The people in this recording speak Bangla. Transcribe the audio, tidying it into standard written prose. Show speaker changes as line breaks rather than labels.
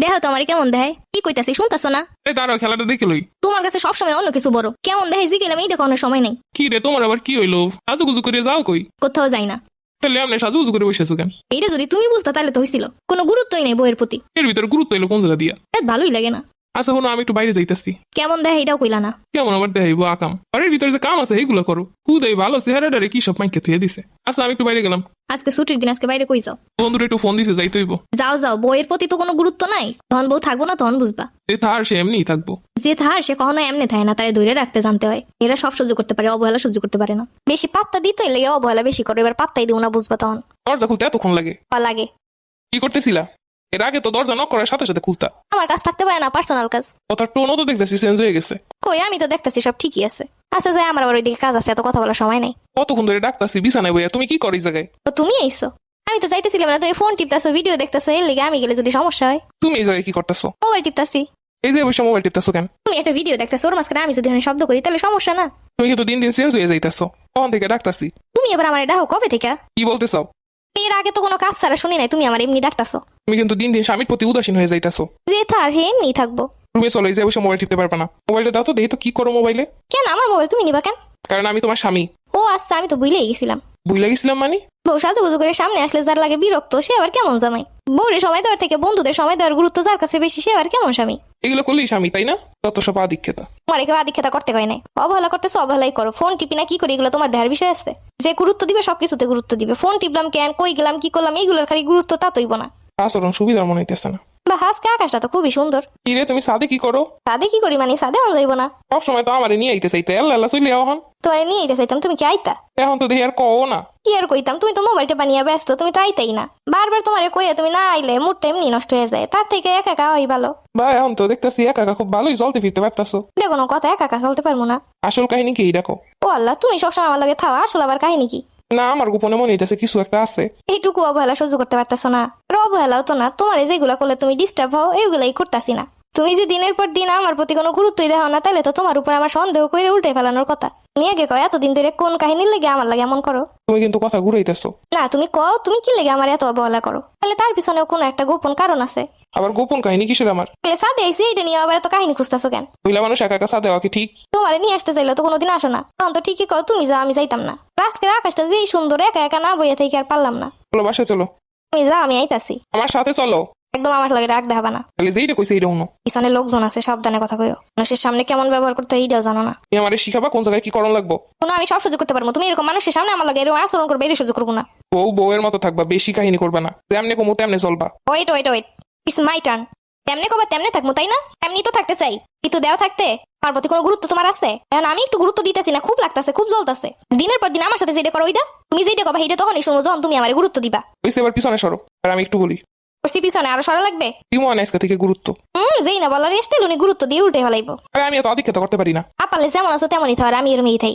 দেখো তো আমার কেমন দেখায়, কি কইতাছি শুনতাছো না?
এই দাঁড়াও, খেলাটা দেখে লই।
তোমার কাছে সবসময় অন্য কিছু বড়, কেমন দেখায় জিগেলাম এইটা কোনো সময় নেই।
কি রে, তোমার আবার কি হইলো? সাজুগুজু করে যাও কই?
কোথাও যাই না।
তাহলে আপনি সাজুগুজু করে বসেছো কেন?
এইটা যদি তুমি বুঝতা তাহলে তো হইছিল, কোনো গুরুত্বই নেই বইয়ের প্রতি।
এর ভিতরে গুরুত্ব এলো কোন জায়গা দিয়া?
ভালোই লাগে না।
আচ্ছা হনো, আমি একটু বাইরে যাইতেছি।
কেমন দেখায় এটাও কইলা না।
কেমন আবার দেখাইবো আকাম? আর এর ভিতরে যে কাম আছে এইগুলো করো। হুদাই ভালো চেহারাটারে কি সব মাইকে থুয়ে দিছে। আচ্ছা আমি একটু বাইরে গেলাম।
আজকে ছুটির দিন, আজকে বাইরে কই যাও?
বন্ধুরা একটু ফোন দিছে, যাইতে হইব।
যাও যাও, বইয়ের প্রতি তো কোনো গুরুত্ব নাই। তখন বউ থাকবো না তখন বুঝবা।
এ থার সে এমনিই থাকবো।
যে থার সে কখনো এমনি থাকে না, তাই ধরে রাখতে জানতে হয়। এরা সব সহ্য করতে পারে, অবহেলা সহ্য করতে পারে না। বেশি পাত্তা দিতে লেগে অবহেলা বেশি করো, এবার পাত্তাই দিও না, বুঝবা তখন।
দরজা খুলতে এতক্ষণ লাগে?
লাগে।
কি করতেছিলা? এর আগে তো দরজা নক করার সাথে সাথে খুলতা।
আমার কাজ থাকতে পারে না, পার্সোনাল কাজ।
কথার টোনও তো দেখতেছি চেঞ্জ হয়ে গেছে।
কই, আমি তো দেখতেছি সব ঠিকই আছে। আচ্ছা যাই, আমার আবার ওইদিকে কাজ আছে, এত কথা বলার সময় নেই।
কতক্ষণ ধরে ডাকতাছি বিছানায় বইয়া, তুমি কি করো এই জায়গায়?
তো তুমি আইসো। আমি তো চাইতেছিলাম না, তুমি ফোন টিপতাছো, ভিডিও দেখতেছো, এর লেগে আমি গেলে যদি সমস্যা হয়।
তুমি এই জায়গায় কি করতেছো?
মোবাইল টিপতাছি।
এই যে বসে মোবাইল টিপতেছো কেন?
তুমি একটা ভিডিও দেখতেছো, ওর মাঝখানে আমি যদি এখানে শব্দ করি তাহলে সমস্যা না।
তুমি কিন্তু দিন দিন চেঞ্জ হয়ে যাইতেছো। কখন থেকে ডাকতাছি?
তুমি এবার আমার ডাকো কবে থেকে?
কি বলতে চাও?
এর আগে তো কোনো কাজ ছাড়া শুনি নাই তুমি আমার এমনি ডাকতাছো।
তুমি কিন্তু দিন দিন স্বামীর প্রতি উদাসীন হয়ে যাইতেছো।
যে থার হে এমনি থাকবো।
রুমে চলো, এই যে বসে মোবাইল টিপতে পারবে না। মোবাইলটা দাও তো, দেখি তো কি করো মোবাইলে।
কেন আমার মোবাইল তুমি নিবা কেন?
কারণ আমি তোমার স্বামী।
ও আচ্ছা, আমি তো ভুলেই গেছিলাম।
বুঝলে গেছিলাম মানে?
বউ সাজুগুজু করে সামনে আসলে যার লাগে বিরক্ত, সে আবার কেমন জামাই? বউরে সময় দেওয়ার থেকে বন্ধুদের সময় দেওয়ার গুরুত্ব যার কাছে বেশি, সে আবার কেমন স্বামী?
এগুলো করলেই স্বামী, তাই না? যত সব আধিক্যতা।
তোমার কেউ আদিক্ষেতা করতে হয় নাই। অবহেলা করতেছো, অবহেলাই করো। ফোন টিপি না কি করি, এগুলো তোমার দেহার বিষয় আছে। যে গুরুত্ব দিবে সবকিছুতে গুরুত্ব দিবে। ফোন টিপলাম কেন, কই গেলাম, কি করলাম, এইগুলোর খালি গুরুত্ব তা তৈব না।
আচরণ সুবিধার মনে হইতেছে না।
বা আজকে আকাশটা তো খুবই সুন্দর।
কি রে, তুমি সাদে কি করো?
সাদে কি করি মানে, সাদে অন যাইব না।
সবসময় তো আমারে নিয়ে আইতে চাইতে, আল্লাহ আল্লাহ চলে এখন।
তোমার নিয়ে যেতে চাইতাম, তুমি কি আইতা?
এখন তো দেখি আর কও না।
কি আর কইতাম, তুমি তো মোবাইলটা বানিয়ে ব্যস্ত, তুমি তো আইতাই না। বারবার তোমারে কইয়া তুমি না আইলে মুডটা এমনি নষ্ট হয়ে যায়। তার থেকে একা একা হই ভালো।
বা এখন তো দেখতেছি একা একা খুব ভালোই চলতে ফিরতে পারতাছো।
এটা কোনো কথা, একা একা চলতে পারবো না।
আসল কাহিনী কি দেখো?
ও আল্লাহ, তুমি সবসময় আমার লাগে থাও, আসলে আবার কাহিনী কি?
না, আমার গোপনে মনে হইতেছে কিছু একটা আছে।
এইটুকু অবহেলা সহ্য করতে পারতেছো না? আর অবহেলাও তো না, তোমার যেগুলা করলে তুমি ডিস্টার্ব হও, এইগুলাই করতেছি না। তুমি যে দিনের পর দিন আমার প্রতি কোনো গুরুত্বই দাও না, তাহলে তো তোমার উপর আমার সন্দেহ করে উল্টে ফেলানোর কথা। তুমি আগে কও, এতদিন ধরে কোন কাহিনীর লেগে আমার লাগে এমন করো?
তুমি কিন্তু কথা ঘুরাইতেছো।
না তুমি কও, তুমি কি লেগে আমার এত অবহেলা করো? তাহলে তার পিছনেও কোনো একটা গোপন কারণ আছে।
আবার গোপন কাহিনী কিসের আমার?
তাহলে সাদে আইসি, এইটা নিয়ে আবার এত কাহিনী খুঁজতেছো কেন?
মহিলা মানুষ একা একা সাথে কি ঠিক?
তোমারে নিয়ে আসতে চাইলে তো কোনোদিন আসো না। তখন তো ঠিকই কও, তুমি যাও আমি যাইতাম না। আজকের আকাশটা যেই সুন্দর, একা একা না বইয়া থেকে আর পারলাম না।
চলো বাসায় চলো।
তুমি যাও, আমি আইতাছি।
আমার সাথে চলো।
একদম আমার লাগে রাগ দেখাবা না।
তাহলে যেইটা কইছে এইটা শুনো।
পিছনে লোকজন আছে, সাবধানে কথা কইও। মানুষের সামনে কেমন ব্যবহার করতে হয় এইটাও জানো না।
তুমি আমারে শিখাবা কোন জায়গায় কি করণ লাগবো।
কোনো আমি সব সহ্য করতে পারবো, তুমি এরকম মানুষের সামনে আমার লাগে এরকম আচরণ করবে, এর সহ্য করবো না।
বউ বউয়ের মতো থাকবা, বেশি কাহিনী করবে না। তেমনি কমু তেমনি চলবা।
Wait wait wait, it's my turn. তেমনি কবা তেমনি থাকবো, তাই না? এমনি তো থাকতে চাই, কিন্তু দেওয়া থাকতে আমার প্রতি কোনো গুরুত্ব তোমার আছে? এখন আমি একটু গুরুত্ব দিতেছি না, খুব লাগতেছে, খুব জ্বলতেছে। দিনের পর দিন আমার সাথে যেটা করো ওইটা, তুমি যেটা কবা সেইটা তখনই শুনবো যখন তুমি আমার গুরুত্ব দিবা।
বুঝতে এবার পিছনে সরো, আর আমি একটু বলি।
করছি পিছনে আরো সরা লাগবে।
দিমো আজকে থেকে গুরুত্ব।
যেই না বলার স্টাইল উনি গুরুত্ব দিয়ে উল্টে ফেলাইবো।
আরে আমি এত আধিক্যতা করতে পারি না।
আপালে যেমন আছো তেমনই থাও, আর আমি এরমেই থাই।